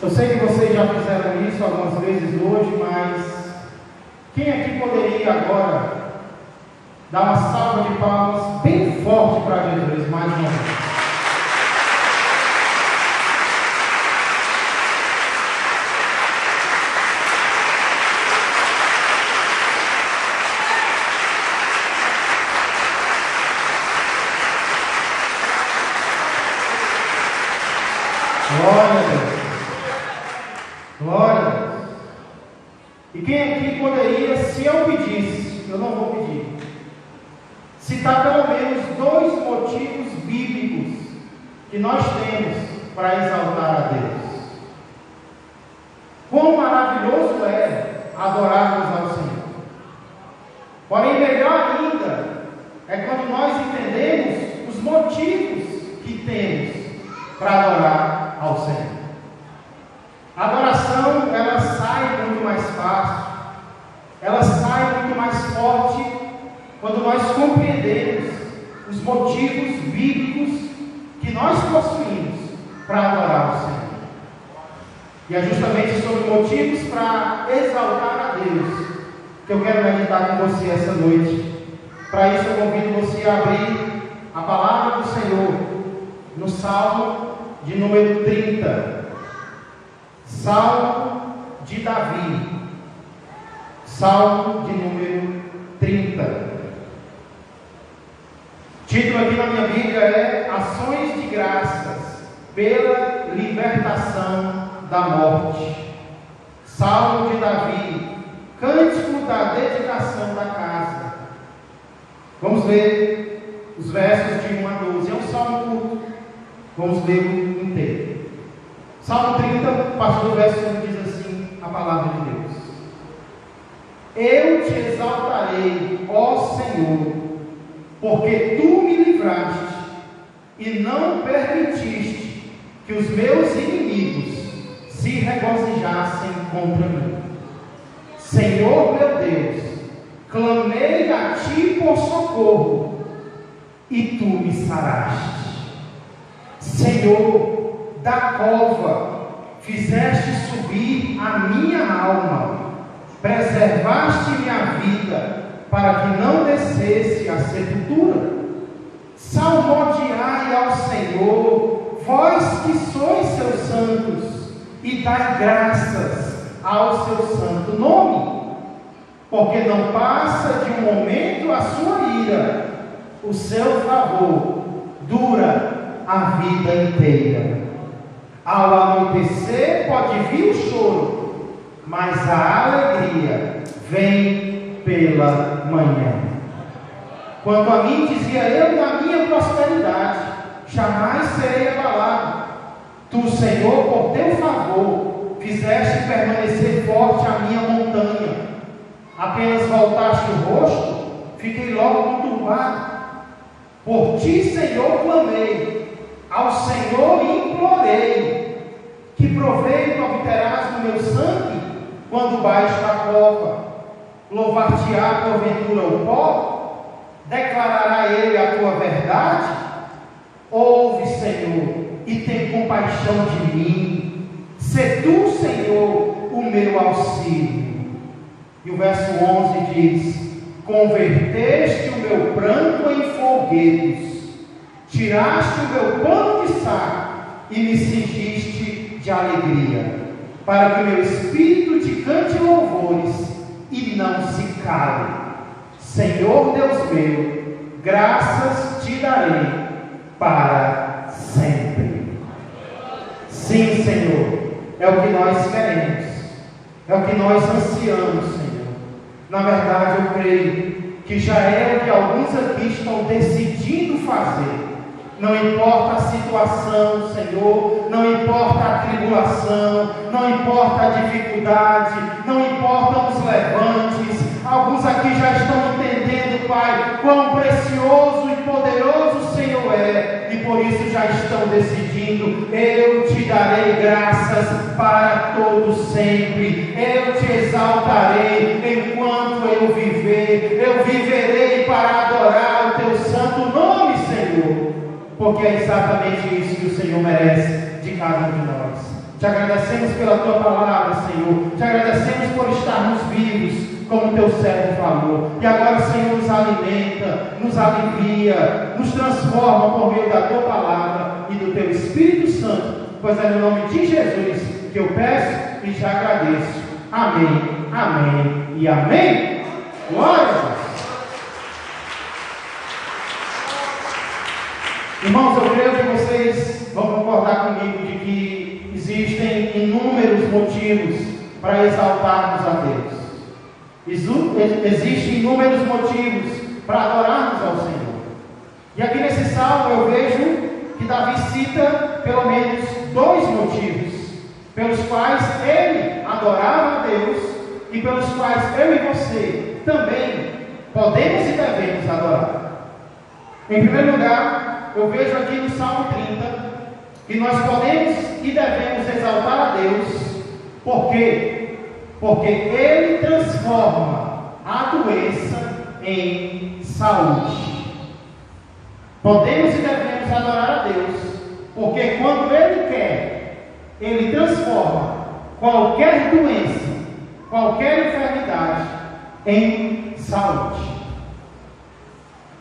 Eu sei que vocês já fizeram isso algumas vezes hoje, mas quem aqui poderia agora dar uma salva de palmas bem forte para Jesus mais uma vez? Glória a Deus. Glória a Deus. E quem aqui poderia, se eu pedisse, eu não vou pedir, citar pelo menos 2 motivos bíblicos que nós temos para exaltar a Deus? Quão maravilhoso é adorarmos ao Senhor. Porém, melhor ainda é quando nós entendemos os motivos que temos para adorar ao Senhor. A adoração, ela sai muito mais fácil, ela sai muito mais forte quando nós compreendemos os motivos bíblicos que nós possuímos para adorar o Senhor. E é justamente sobre motivos para exaltar a Deus que eu quero meditar com você essa noite. Para isso eu convido você a abrir a palavra do Senhor no Salmo de número 30. Salmo de Davi. Salmo de número 30. Título aqui na minha Bíblia é Ações de Graças pela Libertação da Morte. Salmo de Davi, cântico da dedicação da casa. Vamos ler os versos de 1 a 12. É um salmo curto. Vamos ler o inteiro. Salmo 30, a partir do verso 1, diz assim a palavra de Deus: Eu te exaltarei, ó Senhor, porque tu me livraste e não permitiste que os meus inimigos se regozijassem contra mim. Senhor meu Deus, clamei a ti por socorro e tu me saraste. Senhor, da cova fizeste subir a minha alma, preservaste minha vida para que não descesse à sepultura. Salmodiai ao Senhor, vós que sois seus santos, e dai graças ao seu santo nome, porque não passa de um momento a sua ira, o seu favor dura a vida inteira. Ao anoitecer pode vir o choro, mas a alegria vem pela manhã. Quanto a mim, dizia eu na minha prosperidade, jamais serei abalado. Tu, Senhor, por teu favor, fizeste permanecer forte a minha montanha. Apenas voltaste o rosto, fiquei logo conturbado. Por ti, Senhor, clamei, ao Senhor implorei. Que proveito obterás no meu sangue, quando baixo a cova? Louvar-te-á porventura o pó? Declarará ele a tua verdade? Ouve, Senhor, e tem compaixão de mim. Sê tu, Senhor, o meu auxílio. E o verso 11 diz: Converteste o meu pranto em folguedos, tiraste o meu pano de saco e me cingiste de alegria, para que o meu espírito te cante louvores e não se cale. Senhor Deus meu, graças te darei para sempre. Sim, Senhor, é o que nós queremos, é o que nós ansiamos, Senhor. Na verdade, eu creio que já é o que alguns aqui estão decidindo fazer. Não importa a situação, Senhor, não importa a tribulação, não importa a dificuldade, não importam os levantes. Alguns aqui já estão entendendo, Pai, quão precioso e poderoso o Senhor é, e por isso já estão decidindo: eu te darei graças para todo sempre, eu te exaltarei enquanto eu viver, eu viverei para adorar o teu santo nome, Senhor. Porque é exatamente isso que o Senhor merece de cada um de nós. Te agradecemos pela Tua palavra, Senhor. Te agradecemos por estarmos vivos, como Teu servo falou. E agora, Senhor, nos alimenta, nos alivia, nos transforma por meio da Tua palavra e do Teu Espírito Santo. Pois é no nome de Jesus que eu peço e te agradeço. Amém, amém e amém. Glória a Deus. Irmãos, eu creio que vocês vão concordar comigo de que existem inúmeros motivos para exaltarmos a Deus. Existem inúmeros motivos para adorarmos ao Senhor. E aqui nesse salmo eu vejo que Davi cita pelo menos 2 motivos pelos quais ele adorava a Deus e pelos quais eu e você também podemos e devemos adorar. Em primeiro lugar, eu vejo aqui no Salmo 30 que nós podemos e devemos exaltar a Deus. Por quê? Porque Ele transforma a doença em saúde. Podemos e devemos adorar a Deus, porque quando Ele quer, Ele transforma qualquer doença, qualquer enfermidade em saúde.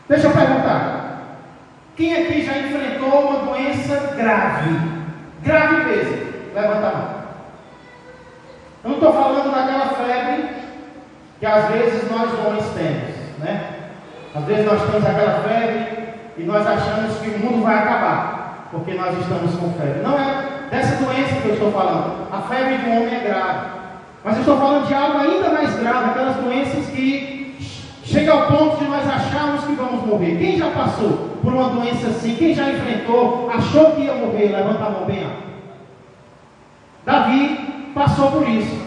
Deixa eu perguntar. Quem aqui já enfrentou uma doença grave? Grave mesmo. Levanta a mão. Eu não estou falando daquela febre que às vezes nós homens temos, né? Às vezes nós temos aquela febre e nós achamos que o mundo vai acabar, porque nós estamos com febre. Não é dessa doença que eu estou falando. A febre de um homem é grave. Mas eu estou falando de algo ainda mais grave, aquelas doenças que chega ao ponto de nós acharmos que vamos morrer. Quem já passou por uma doença assim? Quem já enfrentou, achou que ia morrer? Levanta a mão bem alto. Davi passou por isso.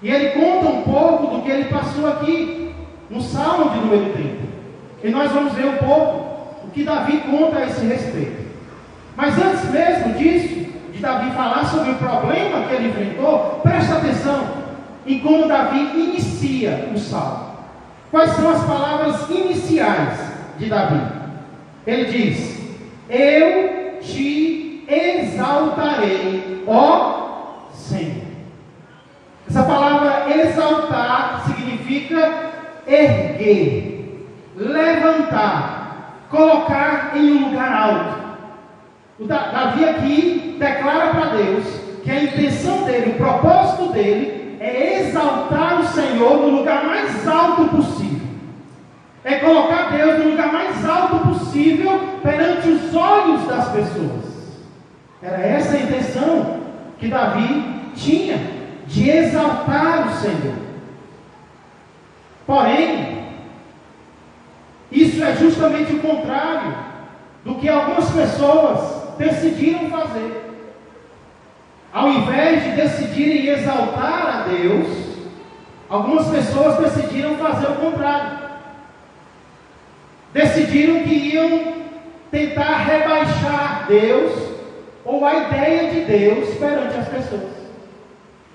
E ele conta um pouco do que ele passou aqui no Salmo de número 30. E nós vamos ver um pouco o que Davi conta a esse respeito. Mas antes mesmo disso, de Davi falar sobre o problema que ele enfrentou, presta atenção em como Davi inicia o Salmo. Quais são as palavras iniciais de Davi? Ele diz: eu te exaltarei, ó Senhor. Essa palavra exaltar significa erguer, levantar, colocar em um lugar alto. Davi aqui declara para Deus que a intenção dele, o propósito dele, é exaltar o Senhor no lugar mais alto possível. É colocar Deus no lugar mais alto possível perante os olhos das pessoas. Era essa a intenção que Davi tinha, de exaltar o Senhor. Porém, isso é justamente o contrário do que algumas pessoas decidiram fazer. Ao invés de decidirem exaltar a Deus, algumas pessoas decidiram fazer o contrário. Decidiram que iam tentar rebaixar Deus, ou a ideia de Deus, perante as pessoas.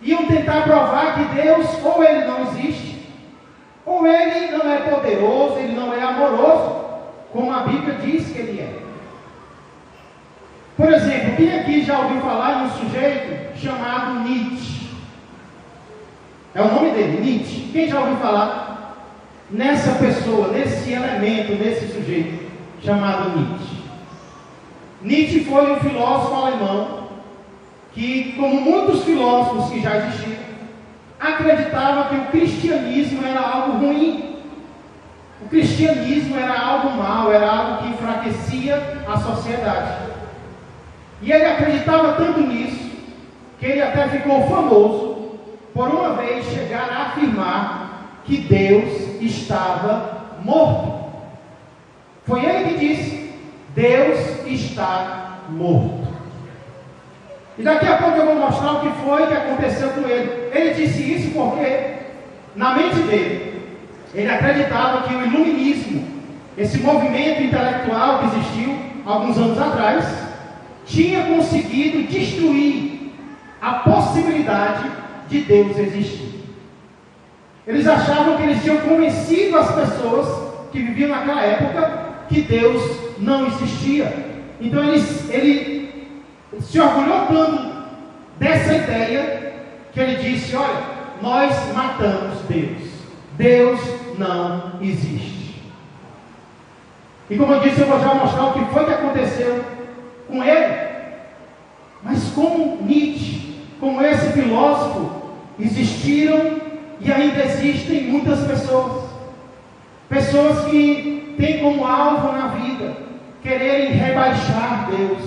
Iam tentar provar que Deus, ou Ele não existe, ou Ele não é poderoso, Ele não é amoroso, como a Bíblia diz que Ele é. Por exemplo, quem aqui já ouviu falar de um sujeito chamado Nietzsche? É o nome dele, Nietzsche. Quem já ouviu falar nessa pessoa, nesse elemento, nesse sujeito chamado Nietzsche? Nietzsche foi um filósofo alemão que, como muitos filósofos que já existiram, acreditava que o cristianismo era algo ruim. O cristianismo era algo mau, era algo que enfraquecia a sociedade. E ele acreditava tanto nisso, que ele até ficou famoso por uma vez chegar a afirmar que Deus estava morto. Foi ele que disse: Deus está morto. E daqui a pouco eu vou mostrar o que foi que aconteceu com ele. Ele disse isso porque, na mente dele, ele acreditava que o iluminismo, esse movimento intelectual que existiu alguns anos atrás, tinha conseguido destruir a possibilidade de Deus existir. Eles achavam que eles tinham convencido as pessoas que viviam naquela época que Deus não existia. Então ele se orgulhou tanto dessa ideia que ele disse: olha, nós matamos Deus. Deus não existe. E como eu disse, eu vou já mostrar o que foi que aconteceu com ele. Mas como Nietzsche, como esse filósofo, existiram e ainda existem muitas pessoas. Pessoas que têm como alvo na vida quererem rebaixar Deus,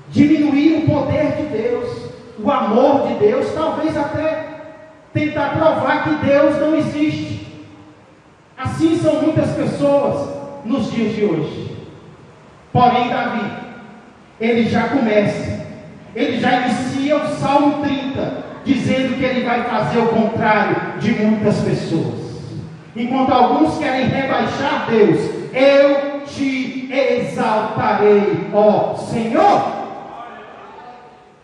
diminuir o poder de Deus, o amor de Deus, talvez até tentar provar que Deus não existe. Assim são muitas pessoas nos dias de hoje. Porém, Davi, ele já começa, ele já inicia o Salmo 30, dizendo que ele vai fazer o contrário de muitas pessoas. Enquanto alguns querem rebaixar Deus, eu te exaltarei, ó Senhor.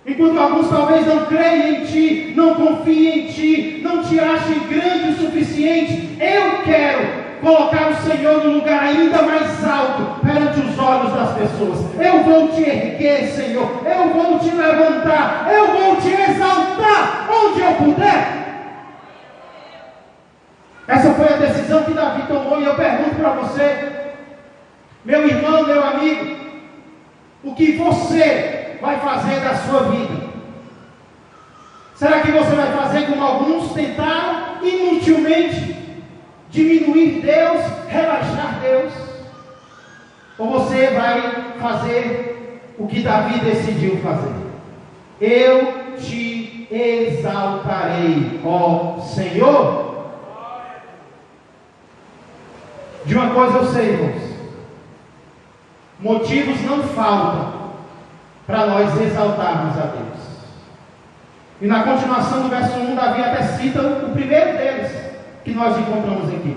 Enquanto alguns talvez não creem em ti, não confiem em ti, não te achem grande o suficiente, eu quero colocar o Senhor no lugar ainda mais alto perante os olhos das pessoas. Eu vou te erguer, Senhor, eu vou te levantar, eu vou te exaltar onde eu puder. Essa foi a decisão que Davi tomou. E eu pergunto para você, meu irmão, meu amigo, o que você vai fazer da sua vida? Será que você vai fazer como alguns tentaram, inutilmente, diminuir Deus, rebaixar Deus? Ou você vai fazer o que Davi decidiu fazer? Eu te exaltarei, ó Senhor. De uma coisa eu sei, irmãos, motivos não faltam para nós exaltarmos a Deus. E na continuação do verso 1, Davi até cita o primeiro deles que nós encontramos aqui.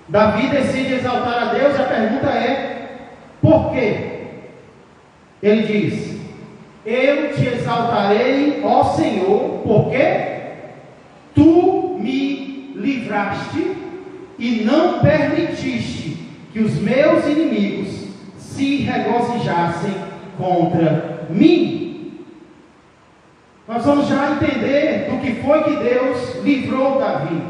Davi decide exaltar a Deus e a pergunta é: por quê? Ele diz: eu te exaltarei, ó Senhor, porque tu me livraste e não permitiste que os meus inimigos se regozijassem contra mim. Nós vamos já entender do que foi que Deus livrou Davi.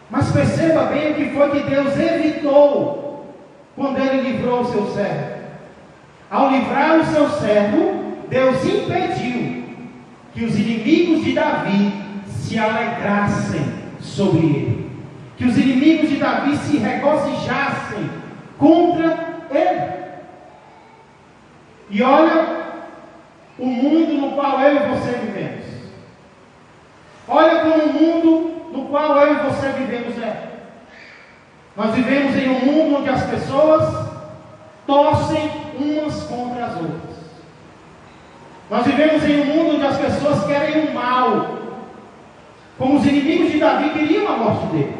Mas perceba bem o que foi que Deus evitou quando ele livrou o seu servo. Ao livrar o seu servo, Deus impediu que os inimigos de Davi se alegrassem sobre ele, que os inimigos de Davi se regozijassem contra ele. E olha o mundo no qual eu e você vivemos. Olha como o mundo no qual eu e você vivemos é. Nós vivemos em um mundo onde as pessoas torcem umas contra as outras. Nós vivemos em um mundo onde as pessoas querem o mal, como os inimigos de Davi queriam a morte dele.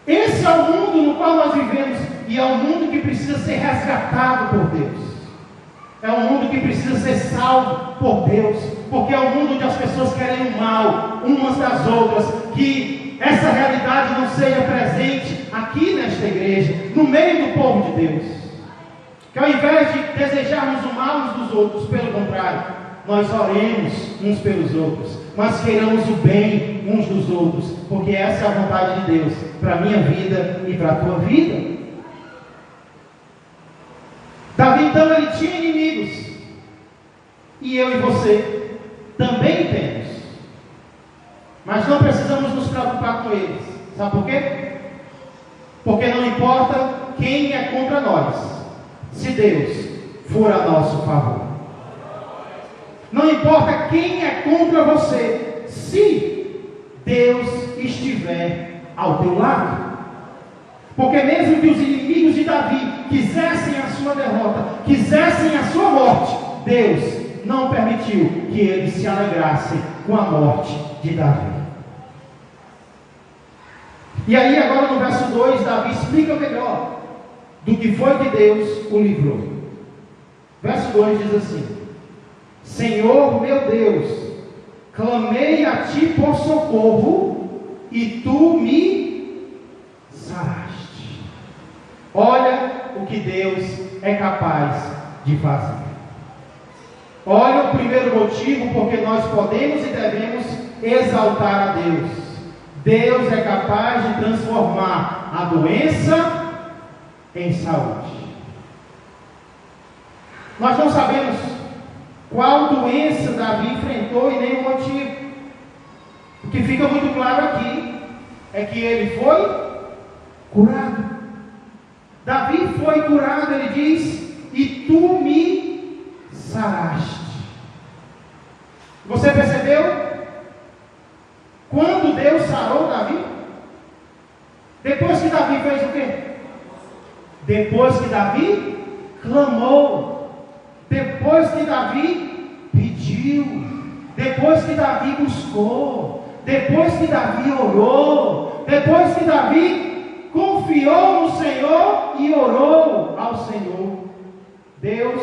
Esse é o mundo no qual nós vivemos, e é um mundo que precisa ser resgatado por Deus. É um mundo que precisa ser salvo por Deus, porque é um mundo onde as pessoas querem o mal umas das outras. Que essa realidade não seja presente aqui nesta igreja, no meio do povo de Deus. Que ao invés de desejarmos o mal uns dos outros, pelo contrário, nós oremos uns pelos outros, mas queiramos o bem uns dos outros, porque essa é a vontade de Deus para a minha vida e para a tua vida. Davi então ele tinha inimigos, e eu e você também temos, mas não precisamos nos preocupar com eles. Sabe por quê? Porque não importa quem é contra nós, se Deus for a nosso favor. Não importa quem é contra você, se Deus estiver ao teu lado. Porque mesmo que os inimigos de Davi quisessem a sua derrota, quisessem a sua morte, Deus não permitiu que eles se alegrassem com a morte de Davi. E aí agora no verso 2, Davi explica melhor do que foi que Deus o livrou. Verso 2 diz assim: Senhor meu Deus, clamei a ti por socorro, e tu me saraste. Olha o que Deus é capaz de fazer. Olha o primeiro motivo porque nós podemos e devemos exaltar a Deus. Deus é capaz de transformar a doença em saúde. Nós não sabemos qual doença Davi enfrentou e nem o motivo. O que fica muito claro aqui é que ele foi curado. Davi foi curado, ele diz, e tu me saraste. Você percebeu? Quando Deus sarou Davi? Depois que Davi fez o quê? Depois que Davi clamou. Depois que Davi pediu. Depois que Davi buscou. Depois que Davi orou. Depois que Davi confiou no Senhor e orou ao Senhor, Deus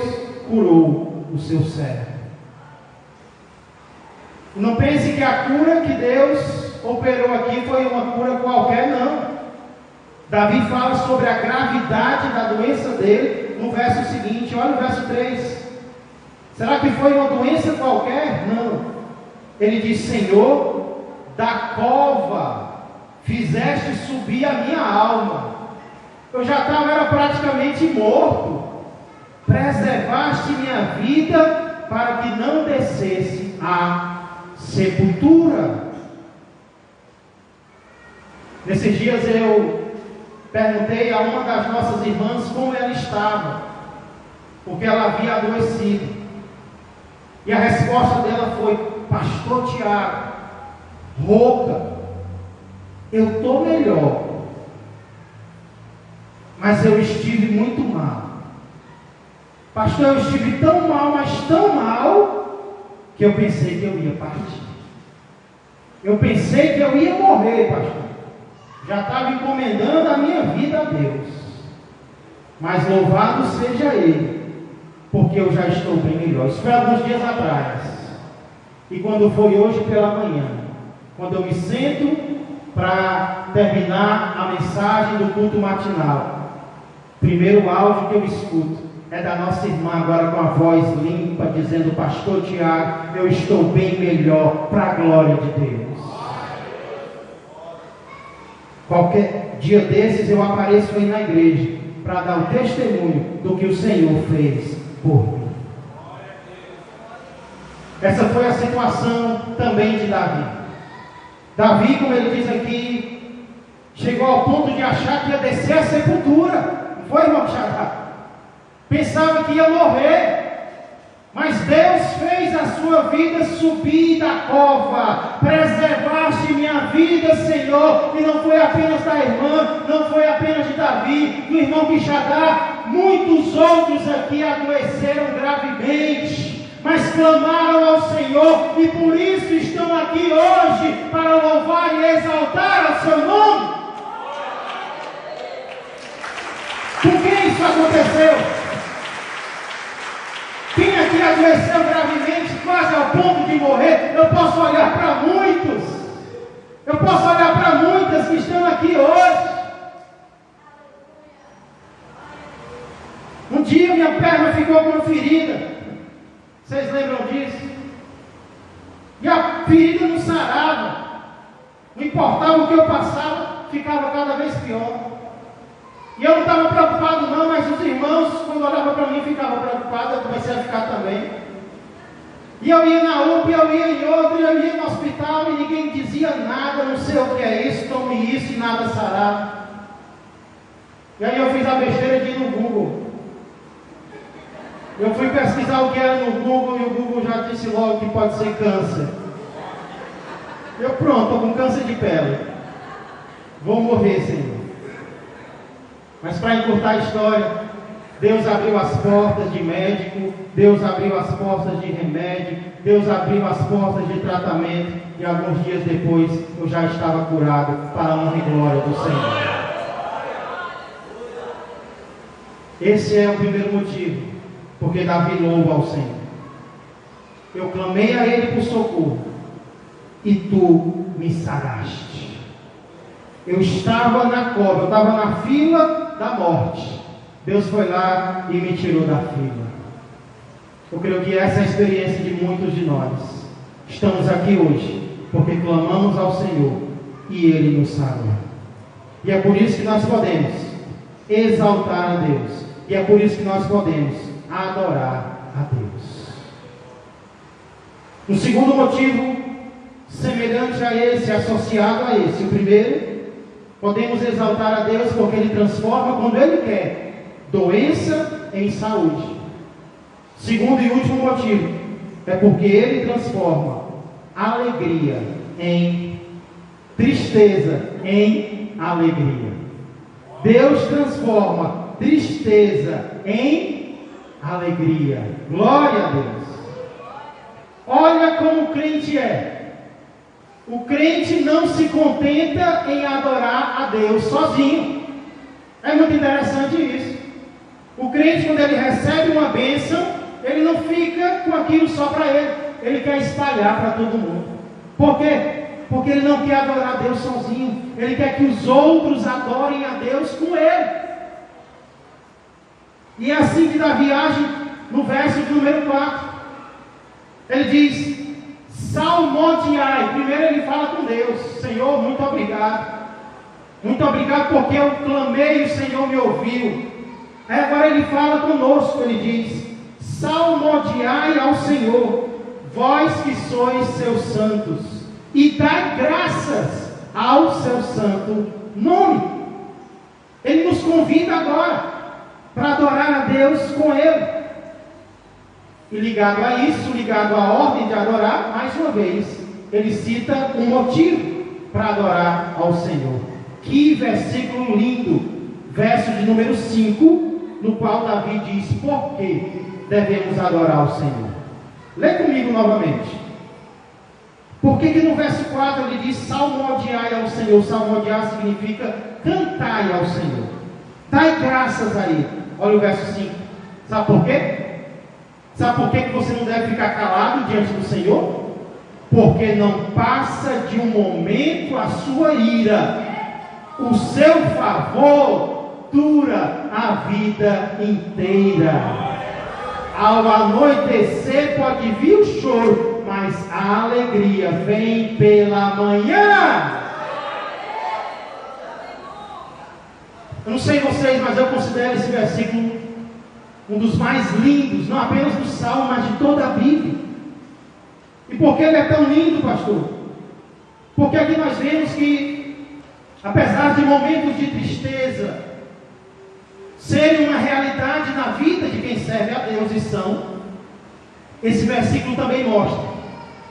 curou o seu servo. Não pense que a cura que Deus operou aqui foi uma cura qualquer, não. Davi fala sobre a gravidade da doença dele no verso seguinte, olha o verso 3. Será que foi uma doença qualquer? Não. Ele diz: Senhor, da cova fizeste subir a minha alma. Eu já era praticamente morto. Preservaste minha vida para que não descesse a sepultura. Nesses dias eu perguntei a uma das nossas irmãs como ela estava, porque ela havia adoecido. E a resposta dela foi: Pastor Tiago, rouca, eu estou melhor, mas eu estive muito mal. Pastor, eu estive tão mal, mas tão mal, que eu pensei que eu ia partir. Eu pensei que eu ia morrer, pastor. Já estava encomendando a minha vida a Deus. Mas louvado seja Ele, porque eu já estou bem melhor. Isso foi alguns dias atrás. E quando foi hoje pela manhã, quando eu me sento para terminar a mensagem do culto matinal, primeiro áudio que eu escuto é da nossa irmã, agora com a voz limpa, dizendo: Pastor Tiago, eu estou bem melhor, para a glória de Deus. Qualquer dia desses eu apareço aí na igreja para dar o testemunho do que o Senhor fez por mim. Essa foi a situação também de Davi. Davi, como ele diz aqui, chegou ao ponto de achar que ia descer a sepultura. Não foi, irmão Xará? Pensava que ia morrer. Mas Deus fez a sua vida subir da cova. Preservaste minha vida, Senhor. E não foi apenas da irmã, não foi apenas de Davi, do irmão Bixadá. Muitos outros aqui adoeceram gravemente, mas clamaram ao Senhor, e por isso estão aqui hoje, para louvar e exaltar o seu nome. Por que isso aconteceu? Quem aqui adoeceu gravemente, quase ao ponto de morrer? Eu posso olhar para muitos. Eu posso olhar para muitas que estão aqui hoje. Um dia minha perna ficou com ferida. Vocês lembram disso? E a ferida não sarava. Não importava o que eu passava, ficava cada vez pior. E eu não estava preocupado não, mas os irmãos, quando olhavam para mim, ficavam preocupados. Eu comecei a ficar também. E eu ia na UPA, eu ia em outra, eu ia no hospital e ninguém dizia nada, não sei o que é isso, tome isso e nada sarava. E aí eu fiz a besteira de ir no Google. Eu fui pesquisar o que era no Google e o Google já disse logo que pode ser câncer. Eu pronto, estou com câncer de pele. Vou morrer, Senhor. Mas para encurtar a história, Deus abriu as portas de médico, Deus abriu as portas de remédio, Deus abriu as portas de tratamento, e alguns dias depois eu já estava curado, para a honra e glória do Senhor. Esse é o primeiro motivo, porque Davi louva ao Senhor. Eu clamei a Ele por socorro, e Tu me saraste. Eu estava na cova, eu estava na fila da morte. Deus foi lá e me tirou da fila. Eu creio que essa é a experiência de muitos de nós. Estamos aqui hoje porque clamamos ao Senhor e Ele nos sarou. E é por isso que nós podemos exaltar a Deus. E é por isso que nós podemos adorar a Deus. Um segundo motivo, semelhante a esse, associado a esse. O primeiro, podemos exaltar a Deus porque Ele transforma quando Ele quer doença em saúde. Segundo e último motivo, é porque Ele transforma alegria em tristeza em alegria. Deus transforma tristeza em alegria. Glória a Deus. Olha como o crente é. O crente não se contenta em adorar a Deus sozinho. É muito interessante isso. O crente, quando ele recebe uma bênção, ele não fica com aquilo só para ele. Ele quer espalhar para todo mundo. Por quê? Porque ele não quer adorar a Deus sozinho. Ele quer que os outros adorem a Deus com ele. E é assim que Davi age no verso de número 4. Ele diz: salmodiai. Primeiro ele fala com Deus: Senhor, muito obrigado. Muito obrigado porque eu clamei e o Senhor me ouviu. Aí agora ele fala conosco, ele diz: salmodiai ao Senhor, vós que sois seus santos, e dai graças ao seu santo nome. Ele nos convida agora para adorar a Deus com Ele. E ligado a isso, ligado à ordem de adorar, mais uma vez, ele cita um motivo para adorar ao Senhor. Que versículo lindo, verso de número 5, no qual Davi diz por que devemos adorar ao Senhor. Lê comigo novamente. Por que no verso 4 ele diz salmodiai ao Senhor? Salmodiar significa cantai ao Senhor, dai graças a Ele. Olha o verso 5. Sabe por quê? Sabe por que você não deve ficar calado diante do Senhor? Porque não passa de um momento a sua ira. O seu favor dura a vida inteira. Ao anoitecer pode vir o choro, mas a alegria vem pela manhã. Eu não sei vocês, mas eu considero esse versículo um dos mais lindos, não apenas do Salmo, mas de toda a Bíblia. E por que ele é tão lindo, pastor? Porque aqui nós vemos que, apesar de momentos de tristeza serem uma realidade na vida de quem serve a Deus, e são, esse versículo também mostra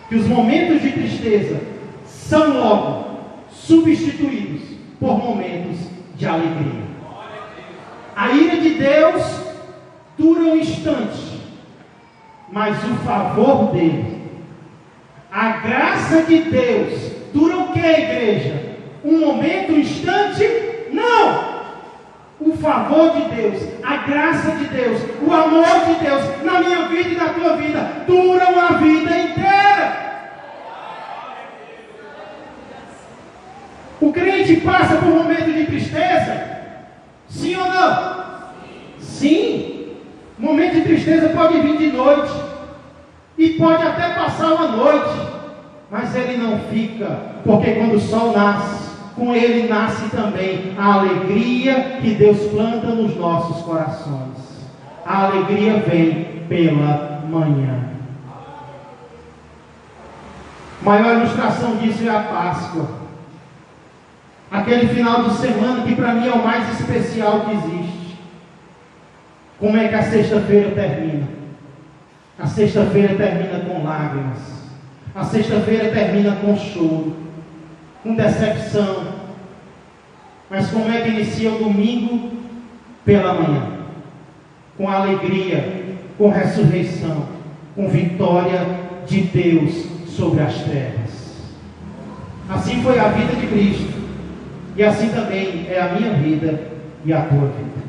que os momentos de tristeza são logo substituídos por momentos de alegria. A ira de Deus dura um instante, mas o favor dele, a graça de Deus, dura o que, igreja? Um momento, um instante? Não! O favor de Deus, a graça de Deus, o amor de Deus na minha vida e na tua vida duram a vida inteira. O crente passa por um momento de tristeza? Sim ou não? Sim. Momento de tristeza pode vir de noite e pode até passar uma noite, mas ele não fica, porque quando o sol nasce, com ele nasce também a alegria que Deus planta nos nossos corações. A alegria vem pela manhã. A maior ilustração disso é a Páscoa. Aquele final de semana que para mim é o mais especial que existe. Como é que a sexta-feira termina? A sexta-feira termina com lágrimas. A sexta-feira termina com choro, com decepção. Mas como é que inicia o domingo? Pela manhã, com alegria, com ressurreição, com vitória de Deus sobre as trevas. Assim foi a vida de Cristo, e assim também é a minha vida e a tua vida.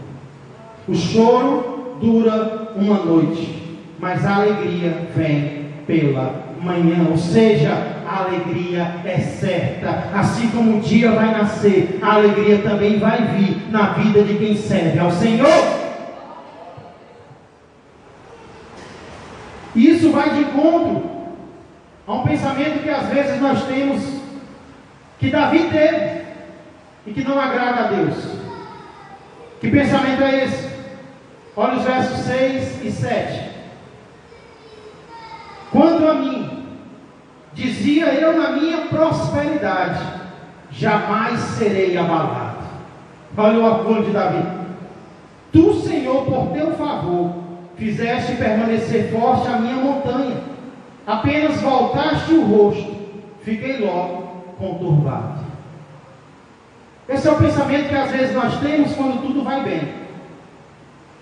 O choro dura uma noite, mas a alegria vem pela manhã, ou seja, a alegria é certa. Assim como o dia vai nascer, a alegria também vai vir na vida de quem serve ao Senhor. E isso vai de encontro a um pensamento que às vezes nós temos, que Davi teve, e que não agrada a Deus. Que pensamento é esse? Olha os versos 6 e 7. Quanto a mim, dizia eu na minha prosperidade, jamais serei abalado. Olha o orgulho de Davi. Tu, Senhor, por teu favor, fizeste permanecer forte a minha montanha. Apenas voltaste o rosto, fiquei logo conturbado. Esse é o pensamento que às vezes nós temos quando tudo vai bem.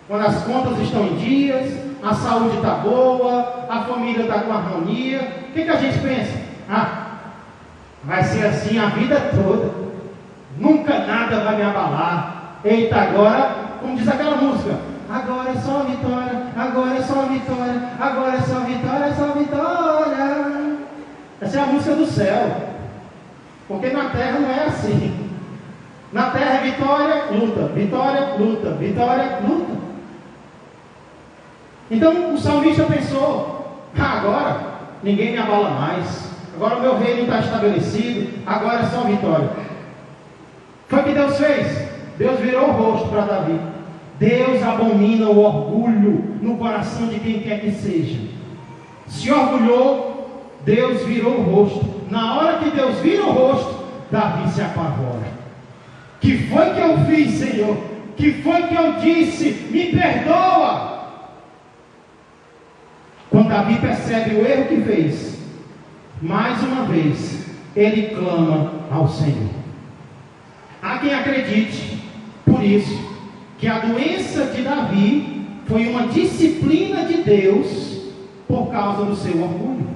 Quando as contas estão em dias, a saúde está boa, a família está com harmonia. O que a gente pensa? Vai ser assim a vida toda. Nunca nada vai me abalar. Eita, agora, como diz aquela música, agora é só vitória, agora é só vitória, agora é só vitória, é só vitória. Essa é a música do céu. Porque na terra não é assim. Na terra é vitória, luta, vitória, luta, vitória, luta. Então o salmista pensou, agora ninguém me abala mais, agora o meu reino está estabelecido, agora é só vitória. Foi o que Deus fez. Deus virou o rosto para Davi. Deus abomina o orgulho no coração de quem quer que seja. Se orgulhou, Deus virou o rosto. Na hora que Deus vira o rosto, Davi se apavora. Que foi que eu fiz, Senhor? Que foi que eu disse? Me perdoa. Quando Davi percebe o erro que fez, mais uma vez, ele clama ao Senhor. Há quem acredite, por isso, que a doença de Davi foi uma disciplina de Deus por causa do seu orgulho.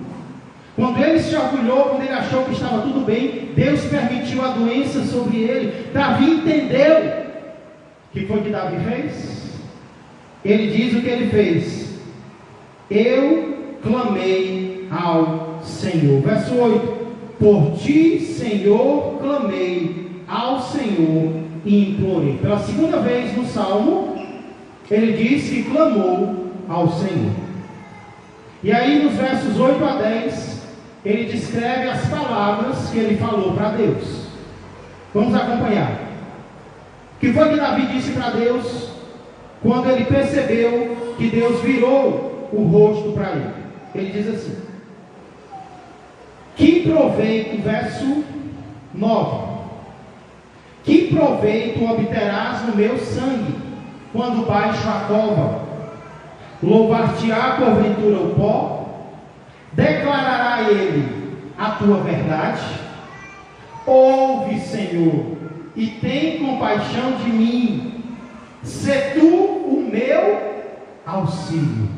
Quando ele se orgulhou, quando ele achou que estava tudo bem, Deus permitiu a doença sobre ele. Davi entendeu. O que foi que Davi fez? Ele diz o que ele fez: eu clamei ao Senhor. Verso 8: por ti, Senhor, clamei ao Senhor e implorei. Pela segunda vez no Salmo, ele diz que clamou ao Senhor. E aí nos versos 8 a 10, ele descreve as palavras que ele falou para Deus. Vamos acompanhar. O que foi que Davi disse para Deus quando ele percebeu que Deus virou o rosto para ele? Ele diz assim: que proveito, verso 9, que proveito obterás no meu sangue, quando baixo a cova? Louvar-te-á porventura o pó? Declarará ele a tua verdade? Ouve, Senhor, e tem compaixão de mim. Sê tu o meu auxílio.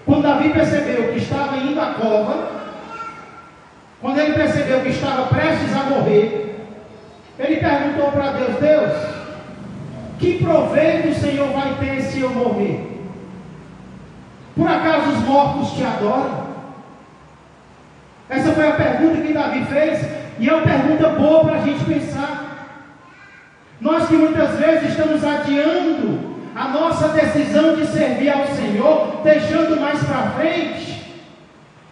Quando Davi percebeu que estava indo à cova, quando ele percebeu que estava prestes a morrer, ele perguntou para Deus: Deus, que proveito o Senhor vai ter se eu morrer? Por acaso os mortos te adoram? Essa foi a pergunta que Davi fez, e é uma pergunta boa para a gente pensar. Nós que muitas vezes estamos adiando a nossa decisão de servir ao Senhor, deixando mais para frente.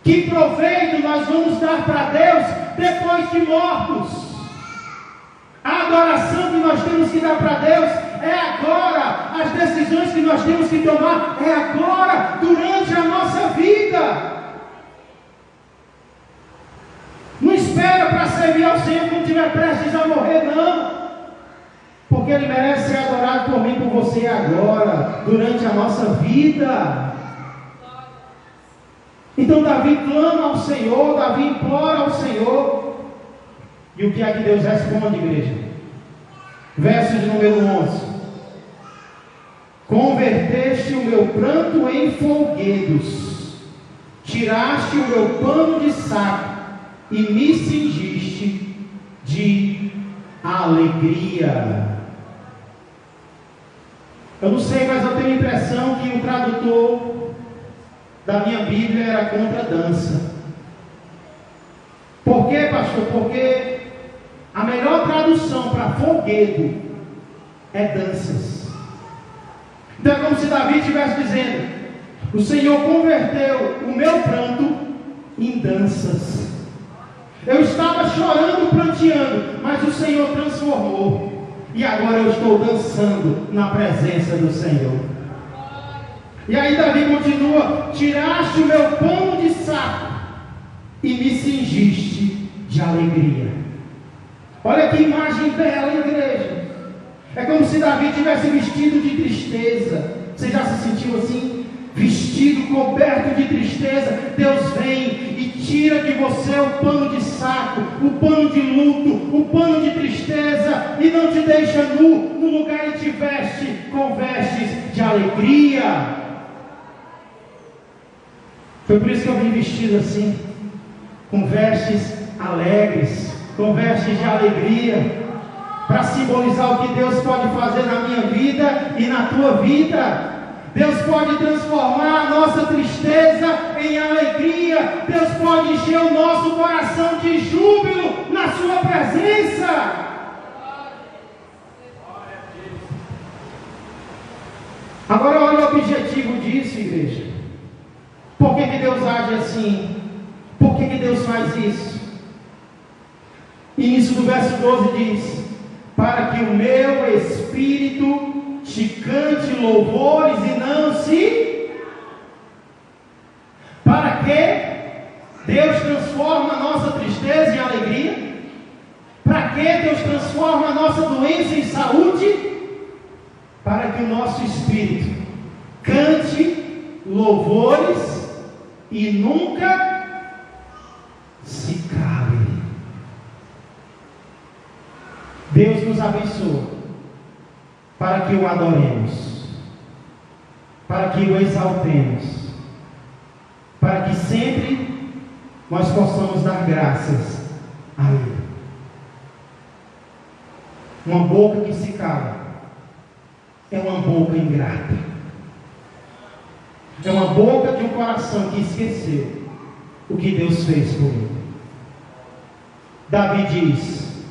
Que proveito nós vamos dar para Deus depois de mortos? A adoração que nós temos que dar para Deus é agora. As decisões que nós temos que tomar é agora, durante a nossa vida. Não espera para servir ao Senhor quando estiver prestes a morrer, não. Porque Ele merece ser adorado por mim e por você agora, durante a nossa vida. Então Davi clama ao Senhor, Davi implora ao Senhor. E o que é que Deus responde, igreja? Verso de número 11: converteste o meu pranto em folguedos, tiraste o meu pano de saco e me cingiste de alegria. Eu não sei, mas eu tenho a impressão que o tradutor da minha Bíblia era contra a dança. Por quê, pastor? Porque a melhor tradução para folguedo é danças. Então é como se Davi estivesse dizendo: O Senhor converteu o meu pranto em danças. Eu estava chorando, pranteando, mas o Senhor transformou. E agora eu estou dançando na presença do Senhor. E aí Davi continua: tiraste o meu pano de saco e me cingiste de alegria. Olha que imagem bela, igreja. É como se Davi tivesse vestido de tristeza. Você já se sentiu assim? Vestido, coberto de tristeza. Deus vem e tira de você o pano de saco, o pano de luto, o pano de tristeza, e não te deixa nu. No lugar e te veste com vestes de alegria. Foi por isso que eu vim vestido assim, com vestes alegres, com vestes de alegria, para simbolizar o que Deus pode fazer na minha vida e na tua vida. Deus pode transformar a nossa tristeza em alegria. Deus pode encher o nosso coração de júbilo na sua presença. Agora olha o objetivo disso, igreja. Por que Deus age assim? Por que Deus faz isso? Início do verso 12 diz: para que o meu espírito te cante louvores e não se... Para que Deus transforma a nossa tristeza em alegria? Para que Deus transforma a nossa doença em saúde? Para que o nosso espírito cante louvores e nunca se cale. Deus nos abençoa para que o adoremos, para que o exaltemos, para que sempre nós possamos dar graças a Ele. Uma boca que se cala é uma boca ingrata, é uma boca de um coração que esqueceu o que Deus fez por ele. Davi diz: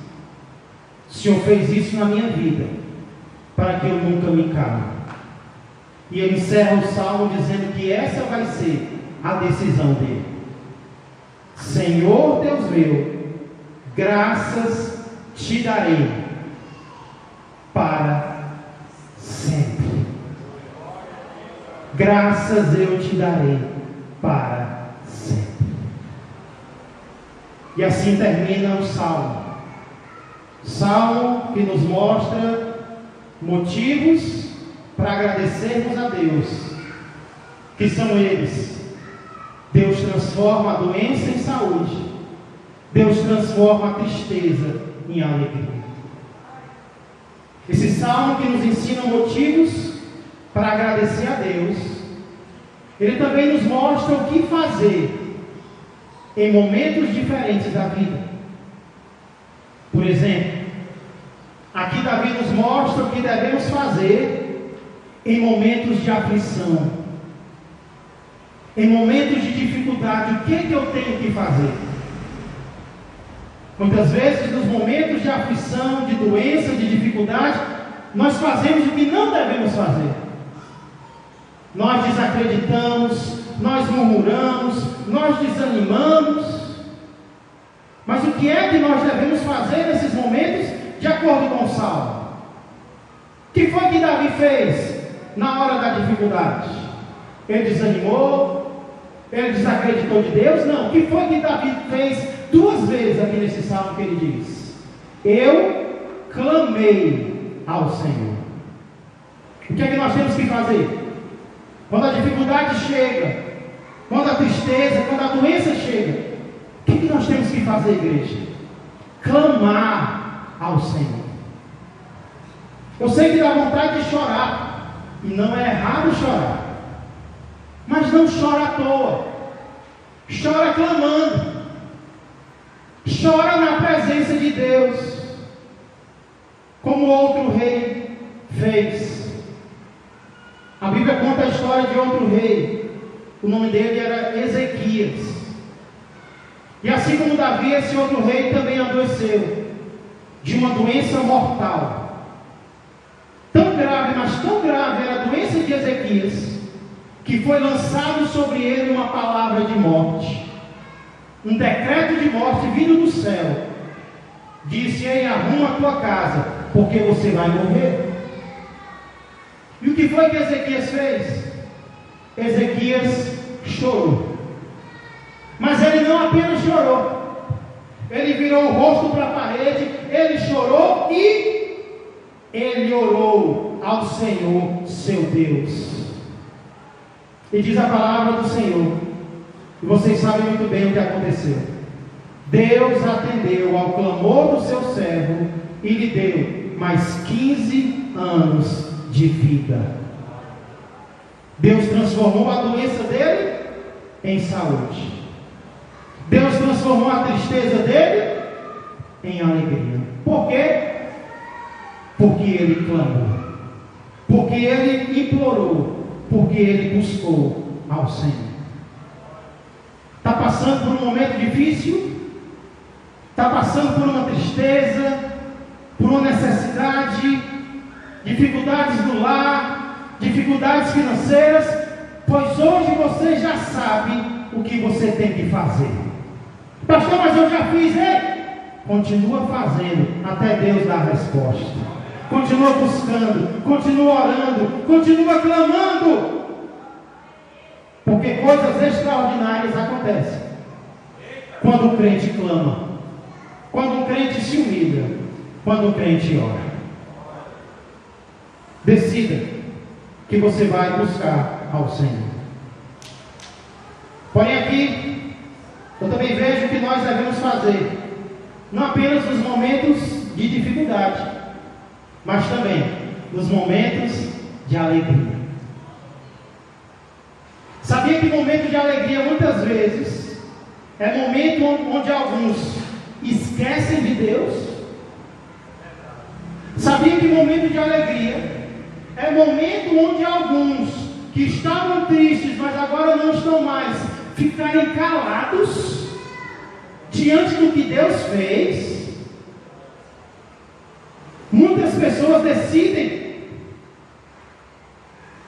o Senhor fez isso na minha vida, para que eu nunca me cale. E ele encerra o salmo dizendo que essa vai ser a decisão dele. Senhor Deus meu, graças te darei para sempre. Graças eu te darei para sempre. E assim termina o salmo. Salmo que nos mostra motivos para agradecermos a Deus, que são eles: Deus transforma a doença em saúde, Deus transforma a tristeza em alegria. Esse salmo que nos ensina motivos para agradecer a Deus, ele também nos mostra o que fazer em momentos diferentes da vida. Por exemplo, aqui Davi nos mostra o que devemos fazer em momentos de aflição, em momentos de dificuldade. O que é que eu tenho que fazer? Muitas vezes, nos momentos de aflição, de doença, de dificuldade, nós fazemos o que não devemos fazer. Nós desacreditamos, nós murmuramos, nós desanimamos. Mas o que é que nós devemos fazer nesses momentos, de acordo com o salmo? O que foi que Davi fez na hora da dificuldade? Ele desanimou? Ele desacreditou de Deus? Não. O que foi que Davi fez duas vezes aqui nesse salmo que ele diz? Eu clamei ao Senhor. O que é que nós temos que fazer? Quando a dificuldade chega, quando a tristeza, quando a doença chega, o que nós temos que fazer, igreja? Clamar ao Senhor. Eu sei que dá vontade de chorar, e não é errado chorar, mas não chora à toa. Chora clamando, chora na presença de Deus, como outro rei fez. A Bíblia conta a história de outro rei. O nome dele era Ezequias. E assim como Davi, esse outro rei também adoeceu de uma doença mortal. Tão grave, mas tão grave era a doença de Ezequias, que foi lançado sobre ele uma palavra de morte, um decreto de morte vindo do céu. Disse: ei, arruma a tua casa, porque você vai morrer. E o que foi que Ezequias fez? Ezequias chorou. Mas ele não apenas chorou, ele virou o rosto para a parede, ele chorou e ele orou ao Senhor, seu Deus. E diz a palavra do Senhor, e vocês sabem muito bem o que aconteceu. Deus atendeu ao clamor do seu servo e lhe deu mais 15 anos de vida. Deus transformou a doença dele em saúde. Deus transformou a tristeza dele em alegria. Por quê? Porque ele clamou, porque ele implorou, porque ele buscou ao Senhor. Está passando por um momento difícil? Está passando por uma tristeza, por uma necessidade, dificuldades no lar, dificuldades financeiras? Pois hoje você já sabe o que você tem que fazer. Pastor, mas eu já fiz, hein? Continua fazendo até Deus dar a resposta. Continua buscando, continua orando, continua clamando, porque coisas extraordinárias acontecem quando o crente clama, quando o crente se humilha, quando o crente ora. Decida que você vai buscar ao Senhor. Porém aqui eu também vejo que nós devemos fazer, não apenas nos momentos de dificuldade, mas também nos momentos de alegria. Sabia que momento de alegria muitas vezes é momento onde alguns esquecem de Deus? Sabia que momento de alegria é momento onde alguns que estavam tristes, mas agora não estão mais, ficarem calados diante do que Deus fez? Muitas pessoas decidem,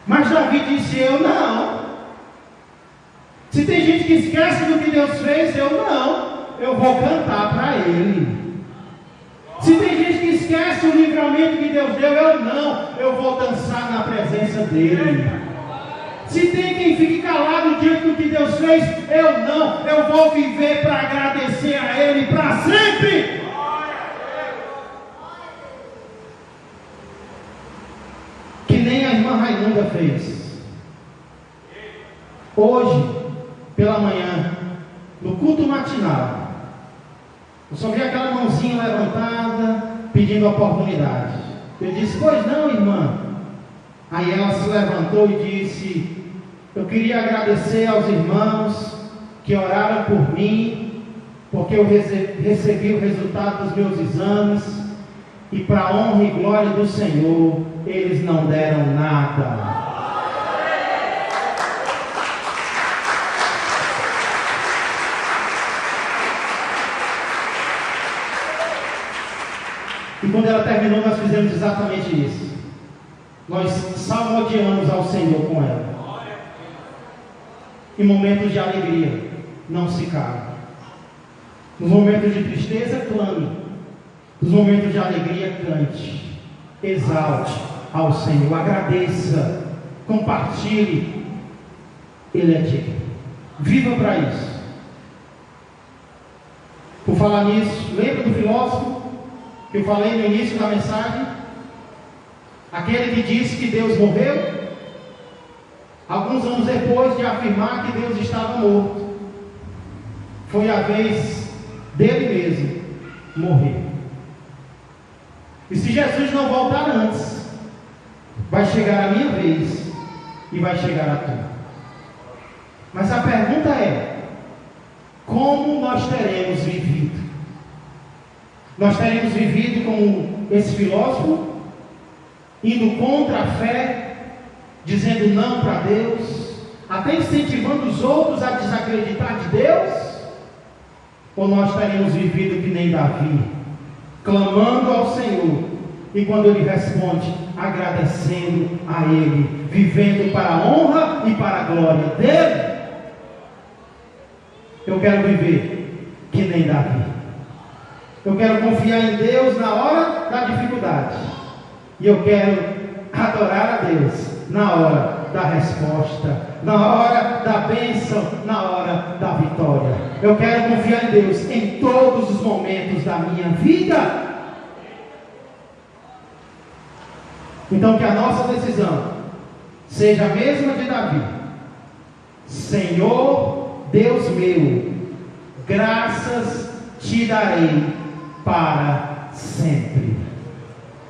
mas Davi disse: eu não. Se tem gente que esquece do que Deus fez, eu não. Eu vou cantar para Ele. Se tem gente que esquece o livramento que Deus deu, eu não. Eu vou dançar na presença dEle. Se tem quem fique calado diante do que Deus fez, eu não. Eu vou viver para agradecer a Ele para sempre. Que nem a irmã Rainunda fez. Hoje, pela manhã, no culto matinal, eu só vi aquela mãozinha levantada, pedindo oportunidade. Eu disse: pois não, irmã. Aí ela se levantou e disse: eu queria agradecer aos irmãos que oraram por mim, porque eu recebi o resultado dos meus exames, e para a honra e glória do Senhor, eles não deram nada. E quando ela terminou, nós fizemos exatamente isso. Nós salmodiamos ao Senhor com ela. Em momentos de alegria, não se cale. Nos momentos de tristeza, clame. Nos momentos de alegria, cante. Exalte ao Senhor. Agradeça. Compartilhe. Ele é digno. Viva para isso. Por falar nisso, lembra do filósofo que eu falei no início da mensagem? Aquele que disse que Deus morreu, alguns anos depois de afirmar que Deus estava morto, foi a vez dele mesmo morrer. E se Jesus não voltar antes, vai chegar a minha vez e vai chegar a tua. Mas a pergunta é: como nós teremos vivido? Nós teremos vivido como esse filósofo, indo contra a fé, dizendo não para Deus, até incentivando os outros a desacreditar de Deus? Ou nós teremos vivido que nem Davi, clamando ao Senhor, e quando Ele responde, agradecendo a Ele, vivendo para a honra e para a glória dele. Eu quero viver que nem Davi. Eu quero confiar em Deus na hora da dificuldade. E eu quero adorar a Deus na hora da resposta, na hora da bênção, na hora da vitória. Eu quero confiar em Deus em todos os momentos da minha vida. Então que a nossa decisão seja a mesma de Davi. Senhor Deus meu, graças te darei para sempre.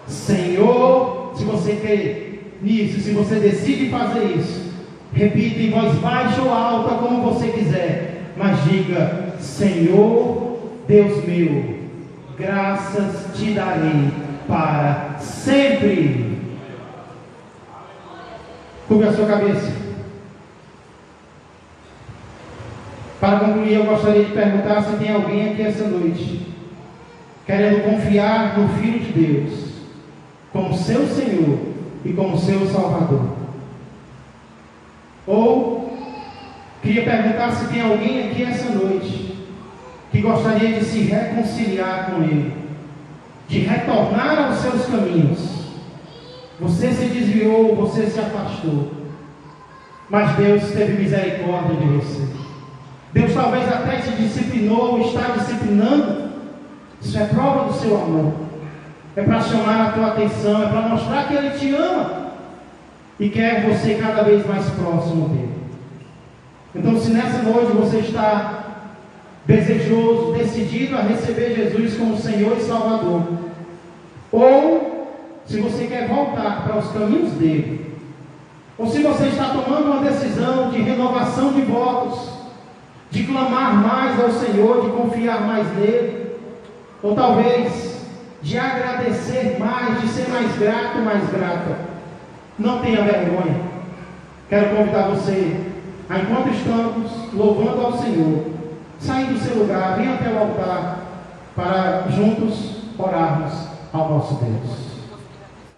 Senhor, se você crê nisso, se você decide fazer isso, repita em voz baixa ou alta, como você quiser, mas diga: Senhor Deus meu, graças te darei para sempre. Curva a sua cabeça. Para concluir, eu gostaria de perguntar se tem alguém aqui essa noite querendo confiar no Filho de Deus como seu Senhor e como seu Salvador. Ou queria perguntar se tem alguém aqui essa noite que gostaria de se reconciliar com Ele, de retornar aos seus caminhos. Você se desviou, você se afastou, mas Deus teve misericórdia de você. Deus talvez até te disciplinou, está disciplinando. Isso é prova do seu amor. É para chamar a tua atenção, é para mostrar que Ele te ama e quer você cada vez mais próximo dEle. Então, se nessa noite você está desejoso, decidido a receber Jesus como Senhor e Salvador, ou se você quer voltar para os caminhos dele, ou se você está tomando uma decisão de renovação de votos, de clamar mais ao Senhor, de confiar mais nele, ou talvez de agradecer mais, de ser mais grato, mais grata, não tenha vergonha. Quero convidar você a, enquanto estamos louvando ao Senhor, sair do seu lugar, venha até o altar para juntos orarmos ao nosso Deus.